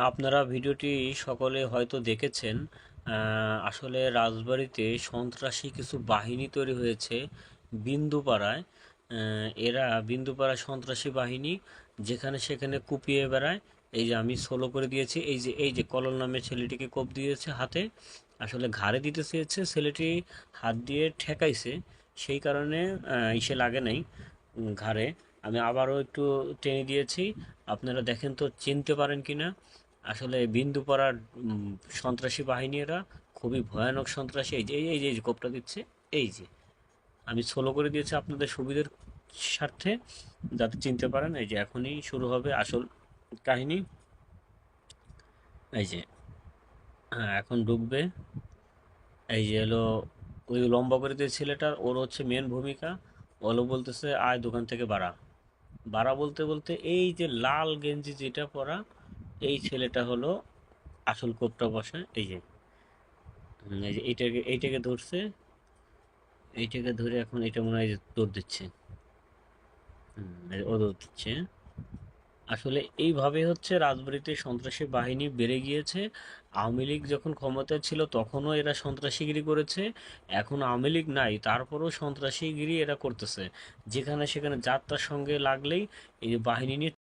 আপনারা ভিডিওটি সকলে হয়তো দেখেছেন। আসলে রাজবাড়িতে সন্ত্রাসী কিছু বাহিনী তৈরি হয়েছে বিন্দুপাড়ায়। এরা বিন্দুপাড়া সন্ত্রাসী বাহিনী যেখানে সেখানে কুপিয়ে বেড়ায়। এই যে আমি সোলো করে দিয়েছি, এই যে কলল নামে ছেলেটিকে কোপ দিয়েছে হাতে, আসলে ঘাড়ে দিতে চেয়েছে, ছেলেটি হাত দিয়ে ঠেকাইছে, সেই কারণে ইসে লাগে নাই ঘাড়ে। আমি আবারও একটু টেনে দিয়েছি, আপনারা দেখেন তো চিনতে পারেন কিনা। আসলে বিন্দুপাড়ার সন্ত্রাসী বাহিনী এরা খুবই ভয়ানক সন্ত্রাসী। এই যে কোপটা দিচ্ছে, এই যে আমি সোলো করে দিয়েছি আপনাদের সুবিধার স্বার্থে, যাতে চিনতে পারেন। এই যে এখনই শুরু হবে আসল কাহিনী। এই যে হ্যাঁ, এখন ঢুকবে। এই যে হলো ওই লম্বা করে দিয়ে ছেলেটার, ওর হচ্ছে মেন ভূমিকা। ওলো বলতেছে আয় দোকান থেকে বাড়া। বাড়া বলতে বলতে এই যে লাল গেঞ্জি যেটা পরা এই ছেলেটা হলো আসল কোপটা বসে। এই যে এই যে এইটাকে ধরছে, এইটাকে ধরে এখন এটা মনে হয় যে দৌড় দিচ্ছে। এই যে ও দৌড় দিচ্ছে। আসলে এইভাবে হচ্ছে রাজবাড়িতে সন্ত্রাসী বাহিনী বেড়ে গিয়েছে। আওয়ামী লীগ যখন ক্ষমতায় ছিল তখনও এরা সন্ত্রাসীগিরি করেছে, এখন আওয়ামী লীগ নাই তারপরও সন্ত্রাসীগিরি এরা করতেছে। যেখানে সেখানে যাত্রার সঙ্গে লাগলেই এই যে বাহিনী নিয়ে